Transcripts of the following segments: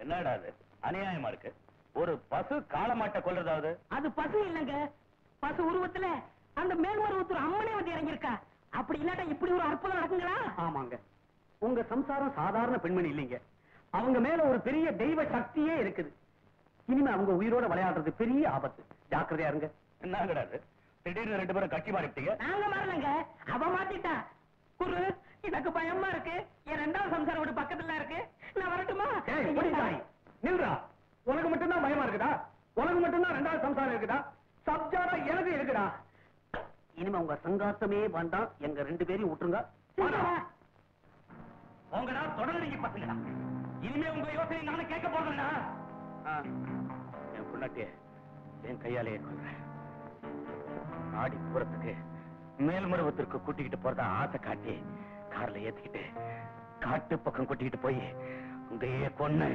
என்னடா அது அநியாயமா இருக்கு? ஒரு பசு காளமாட்ட கொல்றதாவது? அது பசு இல்லங்க, பசு உருவத்துல அந்த மேல்மருவத்தூர் அம்மனே வந்து இறங்கியிருக்கா. அப்படி இல்லாட்டா இப்படி ஒரு அற்புதம் நடக்குங்களா? ஆமாங்க, உங்க சம்சாரம் சாதாரண பெண்மணி இல்லைங்க. அவங்க மேல ஒரு பெரிய தெய்வ சக்தியே இருக்குது. இனிமே அவங்க உயிரோட விளையாடுறது பெரிய ஆபத்து. ஜாக்கிரதையா இருங்க. என்னங்கடா அது திடீர்னு 2 பேரும் கட்சி மாறிட்டீங்க? நாங்க மாறலங்க, அவ மாத்திட்டா. குரு, எனக்கு பயமா இருக்கு. என் 2வது சம்சாரம் வீடு பக்கத்துல இருக்கு. நான் வரட்டுமா? நில்றா. உனக்கு மட்டும்தான் பயமா இருக்குதா? உனக்கு மட்டும்தான் 2வது சம்சாரம் இருக்குதா? சப்ஜாரா எனக்கு இருக்குடா. இனிமே உங்க சங்காத்தமே வேண்டாம். எங்க 2 பேரையும் விட்டுருங்க. உங்கடா தொடர்ந்து பசங்கடா. இனிமே உங்க யோசனை நானும் கேட்க போறேன்டா. என் பொண்டாட்டிய என் கையாலேயே கொள்றேன். ஆடி போறதுக்கு மேல்மருவத்திற்கு கூட்டிக்கிட்டு போறதா ஆசை காட்டி கார்ல ஏத்திக்கிட்டு காட்டு பக்கம் கூட்டிக்கிட்டு போய் அங்கேயே கொன்னு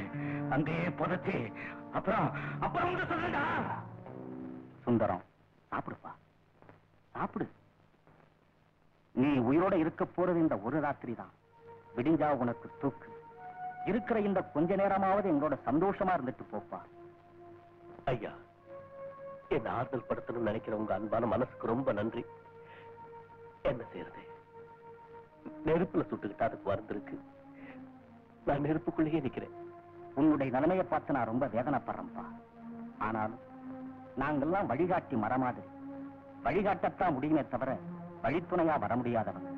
அங்கேயே புதைச்சு அப்புறம் வந்து சொல்லுடா. சுந்தரம், சாப்பிடுப்பா, சாப்பிடு. நீ உயிரோட இருக்க போறது இந்த ஒரு ராத்திரி தான். விடிஞ்சா உனக்கு தூக்கு. இருக்கிற இந்த கொஞ்ச நேரமாவது எங்களோட சந்தோஷமா இருந்துட்டு போப்பா. ஐயா, என்ன ஆறுதல் படுத்தணும்னு நினைக்கிற உங்க அன்பான மனசுக்கு ரொம்ப நன்றி. என்ன செய்யறது? நெருப்புல சுட்டுக்கிட்டு அதுக்கு வந்திருக்கு. நான் நெருப்புக்குள்ளேயே நிக்கிறேன். உன்னுடைய நிலைமையை பார்த்து நான் ரொம்ப வேதனைப்படுறேன்ப்பா. ஆனாலும் நாங்கெல்லாம் வழிகாட்டி மரமாதிரி. வழிகாட்டத்தான் முடியுமே தவிர வழித்துணையா வர முடியாதவங்க.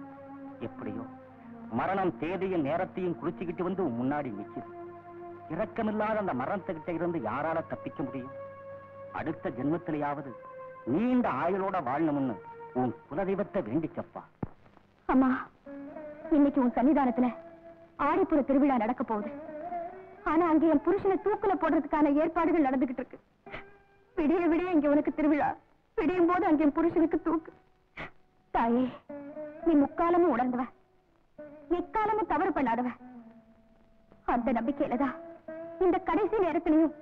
எப்படியோ மரணம் தேதியும் நேரத்தையும் குறிச்சுக்கிட்டு வந்து முன்னாடி நிக்குது. இரக்கமில்லாத அந்த மரணத்துக்கிட்ட இருந்து யாரால தப்பிக்க முடியும்? அடுத்த ஜென்மத்திலேயாவது நீண்ட ஆயுளோட வாழணும்னு உன் குலதெய்வத்தை வேண்டிச்சப்பா. அம்மா, இன்னைக்கு உன் சன்னிதானத்துல ஆடிப்புற திருவிழா நடக்க போகுது. ஆனா அங்க என் புருஷனை தூக்குல போடுறதுக்கான ஏற்பாடுகள் நடந்துகிட்டு இருக்கு. விடிய விடிய இங்க உனக்கு திருவிழா, விடியும் போது அங்க என் புருஷனுக்கு தூக்கு. தாயே, நீ முக்காலமும் உணர்ந்தவ, எக்காலமும் தவறு பண்ணாதவ. அந்த நம்பிக்கையிலதான் இந்த கடைசி நேரத்திலையும்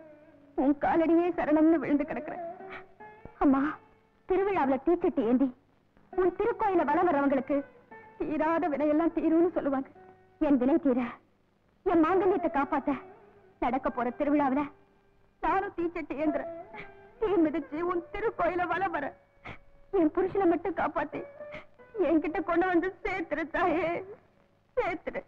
உன் காலடியே சரணம்னு விழுந்து கிடக்குறேன். அம்மா, திருவிழாவில தீச்சட்டி ஏந்தி உன் திருக்கோயில வலம் வர்றவங்களுக்கு தீராத வினையெல்லாம் தீரும்னு சொல்லுவாங்க. என் வினை தீர, என் மாங்கல்யத்தை காப்பாத்த நடக்க போற திருவிழாவில நானும் தீச்சட்டி ஏந்துறேன். தீ மிதிச்சு உன் திருக்கோயில வலம் வர என் புருஷனை மட்டும் காப்பாத்தி என்கிட்ட கொண்டு வந்து சேர்த்துரு தாயே, சேர்த்துரு.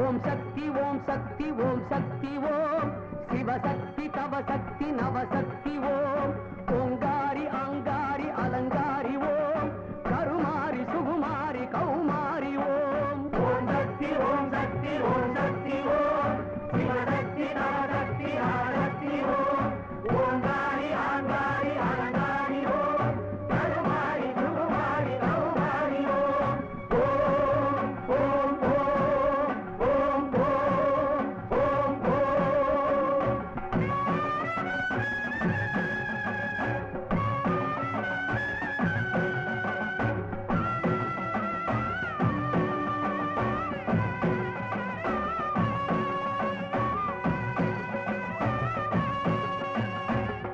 ஓம் சக்தி, ஓம் சக்தி, ஓம் சக்தி, ஓம் சிவசக்தி, தவசக்தி, நவசக்தி, ஓம் ஓங்காரி, அங்காரி, அலங்காரி, ஓம் கருமாரி, சுகுமாரி, கௌமாரி, ஓம் ஓம் சக்தி, ஓம் சக்தி, ஓம் சக்தி, ஓம் சிவசக்தி, நவசக்தி, நவசக்தி, ஓம் ஓங்காரி, அங்காரி, அலங்காரி, ஓம் கருமாரி, சுகுமாரி, கௌமாரி, ஓம் ஓம் ஓம் ஓம் ஓம் ஓம் ஓம் ஓம்.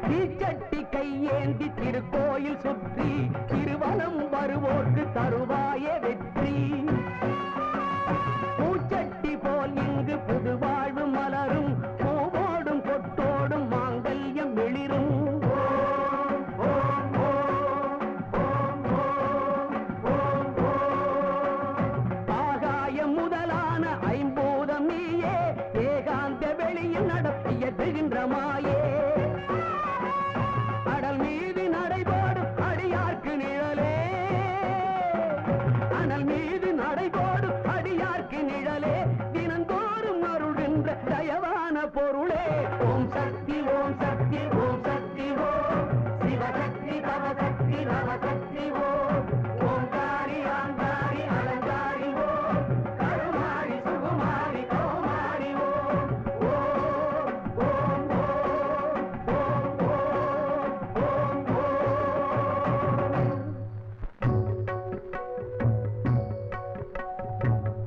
தீச்சட்டி கையேந்தி திருக்கோயில் சுற்றி திருவலம் வருவோர்க்கு தருவாயே வெற்றி. பூச்சட்டி போல் இங்கு புது வாழ்வு மலரும், பூவோடும் கொட்டோடும் மாங்கல்யம் வெளிரும். ஆகாயம் முதலான ஐம்பூதம் நீயே, ஏகாந்த வெளியில் நடத்தியதுகின்ற மாயே. அடல் மீது நடைபோடும் அடியார்க்கு நிழலே, அனல் மீது நடைபோடும் அடியார்க்கு நிழலே, தினந்தோறும் அருள்கின்ற தயவான பொருளே. ஓம் சக்தி, ஓம் சக்தி, ஓம் சக்தி, ஓம் சிவசக்தி, தவசக்தி, நவசக்தி, ஓம் ஓங்காரி, ஆங்காரி, அலங்காரி, ஓம் கருமாரி, சுகுமாரி, கௌமாரி, ஓம் ஓம் ஓம் ஓம் ஓம் ஓம் ஓம்.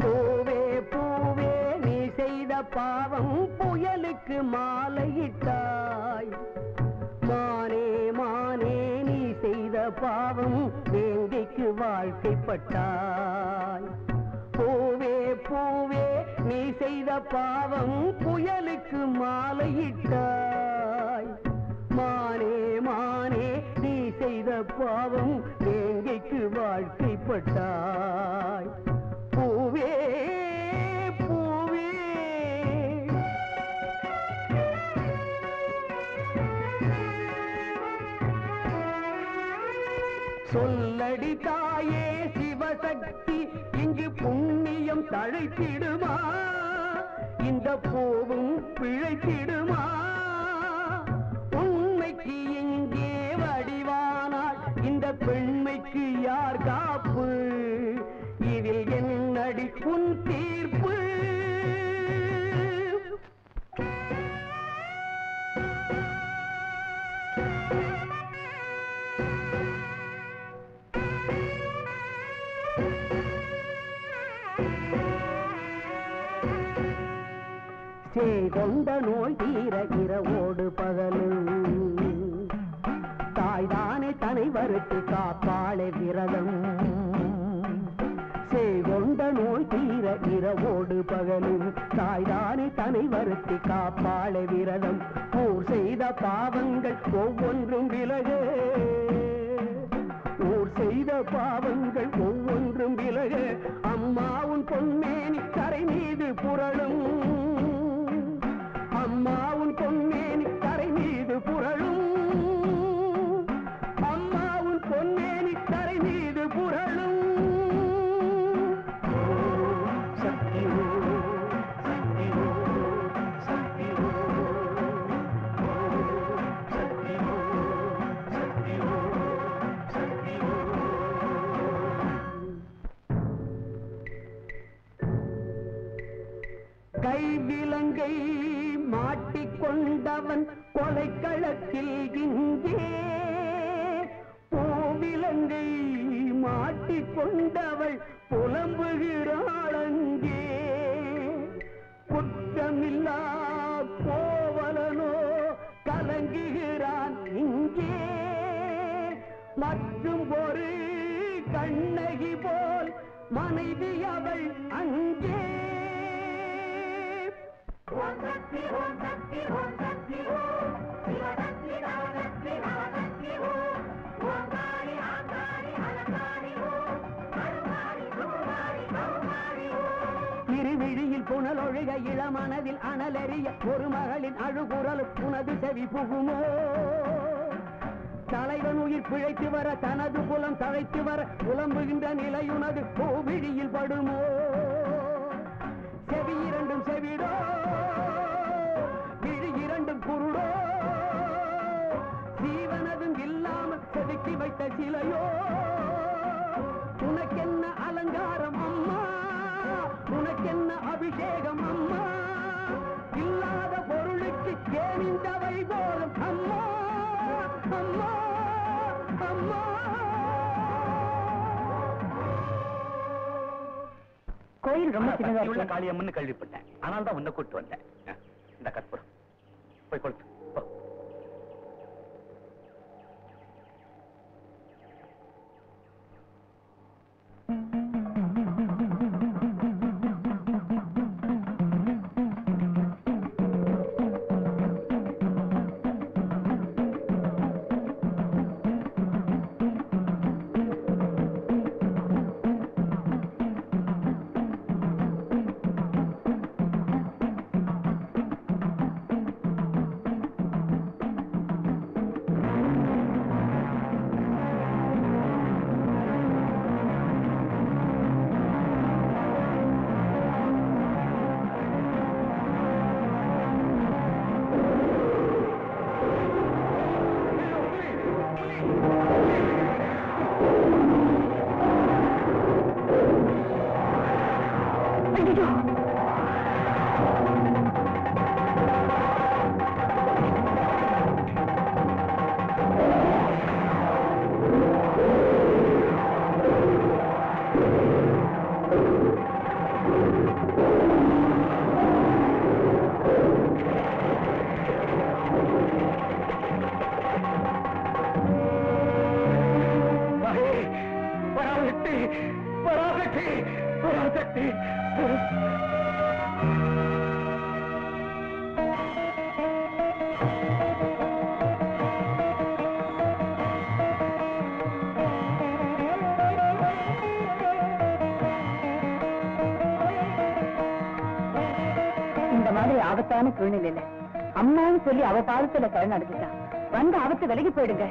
பூவே பூவே நீ செய்த பாவம் புயலுக்கு மாலையிட்டாய். மானே மானே நீ செய்த பாவம் வேங்கைக்கு வாழ் வாழ்க்கைப்பட்டாய். பூவே பூவே நீ செய்த பாவம் புயலுக்கு மாலையிட்டாய். மானே மானே நீ செய்த பாவம் வேங்கைக்கு வாழ்க்கைப்பட்டாய். பூவே பூவே சொல்லடி தாயே சிவசக்தி, இங்கு புண்ணியம் தழைத்திடுமா? இந்த பூவும் பிழைத்திடுமா? உண்மைக்கு இங்கே வடிவானால் இந்த பெண்மைக்கு யார் காப்பு? இதில் என்னடி உன் தீர்ப்பு? செய்கொண்ட நோய் தீர இரவோடு பகலும் தாய்தானே தனை வருத்தி காப்பாளே விரதம். செய்கொண்ட நோய் தீர இரவோடு பகலும் தாய்தானே தனை வருத்தி காப்பாளே விரதம். ஊர் செய்த பாவங்கள் ஒவ்வொன்றும் விலக, ஊர் செய்த பாவங்கள் ஒவ்வொன்றும் விலக. அம்மாவும் பொன்மேனி கரை மீது புரளும், அம்மாவும் பொன்மேனி கரை மீது புரளும், அம்மாவும் பொன்மேனி கரை மீது புரளும். சக்தி சக்தி சக்தி சக்தி சக்தி சக்தி. கைவிலங்கை மாட்டிக்கொண்டவன் கொலைக்களத்தில் இங்கே, பூவிலங்கை மாட்டிக்கொண்டவள் புலம்புகிறாள் அங்கே. குற்றமில்லா கோவலனோ கலங்குகிறான் இங்கே, மற்றும் ஒரு கண்ணகி போல் மனைவி அவள் அங்கே. ஓம் சக்தி ஓம் சக்தி ஓம் சக்தி ஓம் சிவசக்தி நவசக்தி நவசக்தி ஓம் ஓங்காரி ஆங்காரி அலங்காரி ஓம் அருங்காரி சூமாரி கௌமாரி ஓம். திருவிழியில் புனலொழுக இளமனதில் அனலெறிய ஒரு மகளின் அழுகுரல் உனது செவி புகுமோ? தலைவன் உயிர் பிழைத்து வர தனது புலம் தழைத்து வர புலம்புகின்ற நிலையுனது கோவிழியில் படுமோ? செவி இரண்டும் செவிடோ, விழி இரண்டும் குருடோ, ஜீவனதும் இல்லாமல் செதுக்கி வைத்த சிலையோ? உனக்கென்ன அலங்காரம் அம்மா, உனக்கென்ன அபிஷேகம் அம்மா? இல்லாத பொருளுக்கு ஏன் இந்த வைபோகம் அம்மா, அம்மா, அம்மா. கோயில் ரொம்ப சின்னதா உள்ள இருக்கு. காளியம்மன்னு கேள்விப்பட்டேன், ஆனால் தான் உன்னை கூட்டு வந்தேன். இந்த கற்பூரம் போய் கொளுத்து. போ. பராசக்தி பராசக்தி பராசக்தி. இந்த மாதிரி ஆபத்தான சூழ்நிலையில அம்மான்னு சொல்லி அவ பாதத்துல சரணடைஞ்சிட்டான். வந்து ஆபத்து விலகி போயிடுங்க.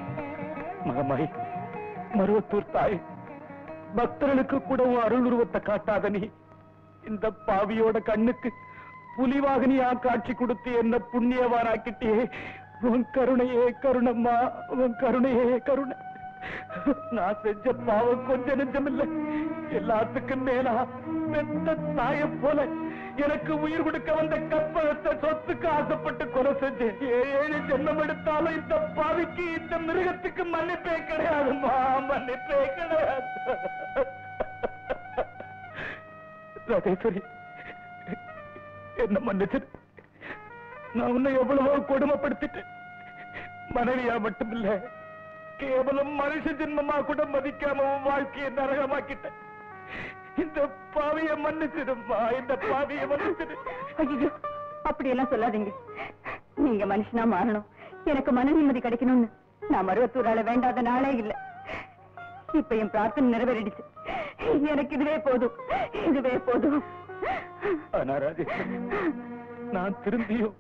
மகமாய் மருவத்தூர் தாய், பக்தர்களுக்கு கூட அருள் உருவத்தை காட்டாத நீ இந்த பாவியோட கண்ணுக்கு புலிவாகனியா காட்சி கொடுத்து என்ன புண்ணியவானாக்கிட்டே. உன் கருணையே கருணம்மா, உன் கருணையே கருணை. நான் செஞ்ச பாவம் கொஞ்சம் நெஞ்சமில்லை, எல்லாத்துக்கும் மேலா பெத்த தாய போல எனக்கு உயிர் கொடுக்க வந்த கற்பகத்தை சொத்துக்கு ஆசைப்பட்டு கொலை செஞ்சேன். 7 ஜென்மம் எடுத்தாலும் இந்த பாவிக்கு, இந்த மிருகத்துக்கு மன்னிப்பே கிடையாதுமா, மன்னிப்பே கிடையாது. ராஜேஸ்வரி, என்ன மன்னிச்சு. நான் உன்னை எவ்வளவோ கொடுமைப்படுத்திட்டேன். மனைவியா மட்டுமில்ல, கேவலம் மனுஷ ஜென்மமா கூட மதிக்காம வாழ்க்கையை நரகமாக்கிட்டேன். இந்த பாவிய மன்னிச்சிடுமா, இந்த பாவிய மன்னிச்சிடு. ஐயோ, அப்படி எல்லாம் சொல்லாதீங்க. நீங்க மனுஷனா மாறணும், எனக்கு மன நிம்மதி கிடைக்கணும்னு நான் மருவத்தூரால வேண்டாத நாளே இல்ல. இப்ப என் பிரார்த்தனை நிறைவேறிடுச்சு. எனக்கு இதுவே போதும், இதுவே போதும். ஆனா ராஜேஸ்வரி, நான் திரும்பியும்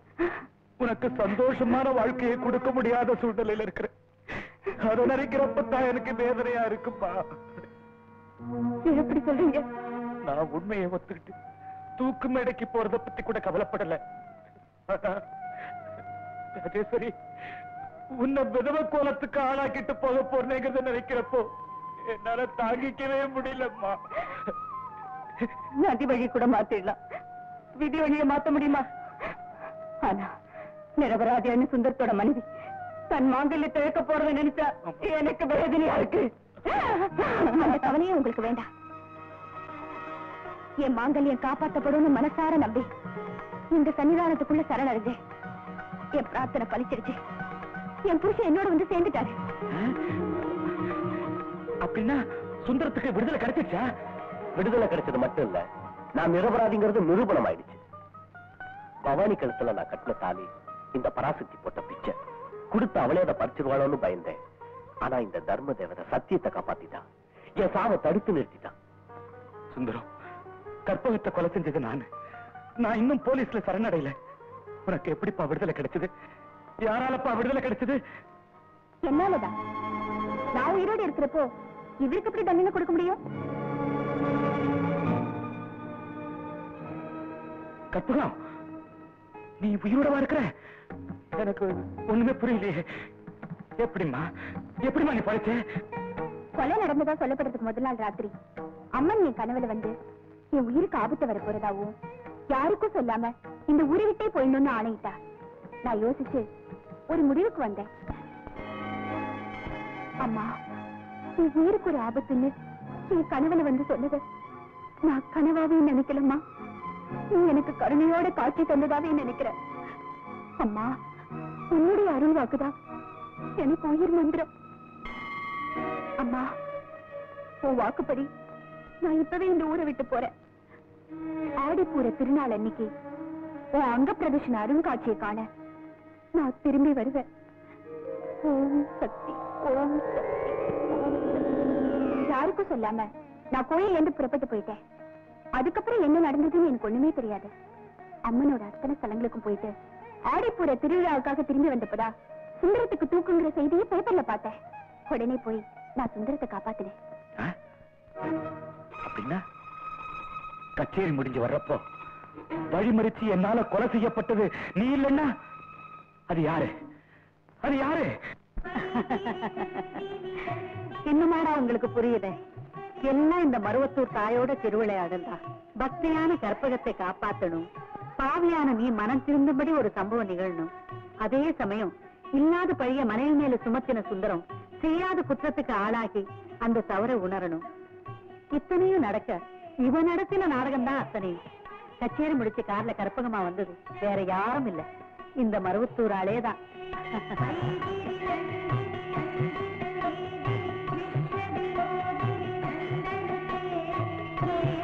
உனக்கு சந்தோஷமான வாழ்க்கையை கொடுக்க முடியாத சூழ்நிலையில இருக்கிறேன். அதை நினைக்கிறப்பதான் எனக்கு வேதனையா இருக்குப்பா. எப்படி சொல்றீங்க? நான் உண்மையை ஒத்துக்கிட்டு தூக்கு மேடைக்கு போறத பத்தி கூட கவலைப்படல. ராஜேஸ்வரி, உன்னை விதவ கோலத்துக்கு ஆளாக்கிட்டு போக போறேங்கிறத நினைக்கிறப்போ என்னால தாங்கிக்கவே முடியலம்மா. நதி வழி கூட மாத்திடலாம், விதி வழியை மாத்த முடியுமா? ஆனா நிரபராதியான சுந்தரத்தோட மனைவி தன் மாங்கல்யத்தை இழக்க போறதை நினைச்சா எனக்கு வேதனையா இருக்கு. அந்த கவலையே உங்களுக்கு வேண்டாம். என் மாங்கல்யம் காப்பாற்றப்படும் மனசார நம்பி இந்த சன்னிதானத்துக்குள்ள சரணடைஞ்சேன். என் பிரார்த்தனை பலிச்சிருச்சு. என் புருஷன் என்னோட வந்து சேர்ந்துட்டாரு. அப்படின்னா சுந்தரத்துக்கு விடுதலை கிடைச்சிருச்சா? விடுதலை கிடைச்சது மட்டும் இல்ல, நான் நிரபராதிங்கிறது நிரூபணம் ஆயிடுச்சு. பவானி கழுத்துல நான் கட்டின தாலி இந்த பராசக்தி போட்ட பிச்சை கொடுத்து அவளே அதை பறிச்சிருவாளோன்னு பயந்தேன். ஆனா இந்த தர்ம தேவதை சத்தியத்தை காப்பாத்திட்டான், என் சாவை தடுத்து நிறுத்திட்டான். சுந்தரம், கற்பகத்தை கொலை செஞ்சது நான் இன்னும் போலீஸ்ல சரணடையில. உனக்கு எப்படிப்பா விடுதலை கிடைச்சது? யாராலப்பா விடுதலை கிடைச்சது? என்னாலதான். நான் உயிரோடு இருக்கிறப்போ இவருக்கு எப்படி தண்டனை கொடுக்க முடியும்? கற்பகம், நீ உயிரோடவா இருக்கிற? எனக்கு ஒண்ணுமே புரியலையே. எப்படிமா நீ பழைச்ச? கொலை நடந்ததா சொல்லப்படுறதுக்கு முதல் நாள் ராத்திரி அம்மன் என் கனவுல வந்து என் உயிருக்கு ஆபத்து வர போறதாவும் யாருக்கும் சொல்லாம இந்த ஊரை விட்டே போயிடணும்னு ஆணையிட்டா. நான் யோசிச்சு ஒரு முடிவுக்கு வந்தேன். அம்மா, என் உயிருக்கு ஒரு ஆபத்துன்னு என் கனவுல வந்து சொன்னது நான் கனவாவே நினைக்கலம்மா. நீ எனக்கு கருணையோட காட்சி தந்ததாவே நினைக்கிறேன். அம்மா, உன்னுடைய அருள் வாக்குதான் எனக்கு உயிர் மந்திரம். அம்மா, உன் வாக்குப்படி நான் இப்பவே இந்த ஊரை விட்டு போறேன். ஆடிப்பூர திருநாள் அன்னைக்கு உன் அங்க பிரதர்ஷன அருங்காட்சியை காண நான் திரும்பி வருவேன். ஓம் சக்தி, ஓம் சக்தி, ஓம் சக்தி. யாருக்கும் சொல்லாம நான் கோயில் இருந்து புறப்பட்டு போயிட்டேன். அதுக்கப்புறம் என்ன நடந்ததுன்னு எனக்கு ஒண்ணுமே தெரியாது. அம்மனோட அத்தனை ஸ்தலங்களுக்கும் போயிட்டு ஆடிப்பூர திருவிழாவுக்காக திரும்பி வந்தப்பதா சுந்தரத்துக்கு தூக்குங்கிற செய்தியை பேப்பர்ல பார்த்தேன். உடனே போய் நான் சுந்தரத்தை காப்பாத்தினேன். அப்படின்னா கச்சேரி முடிஞ்சு வர்றப்போ வழிமறிச்சு என்னால கொலை செய்யப்பட்டது நீ இல்லைன்னா அது யாரு? அது யாரு? இன்னுமாடா உங்களுக்கு புரியுது? எல்லாம் இந்த மருவத்தூர் தாயோட திருவிளையாடல் தான். பக்தியான கற்பகத்தை காப்பாத்தணும், பாவியான நீ மனம் திருந்தும்படி ஒரு சம்பவம் நிகழணும். அதே சமயம் இல்லாத பழைய மனைவி மேல சுமத்தின சுந்தரம் செய்யாத குற்றத்துக்கு ஆளாகி அந்த தவறை உணரணும். இத்தனையும் நடக்க இவன் நடத்தின நாடகம் தான் அத்தனையும். கச்சேரி முடிச்சு கார்ல கற்பகமா வந்தது வேற யாரும் இல்ல, இந்த மருவத்தூர் ஆளேதான். கை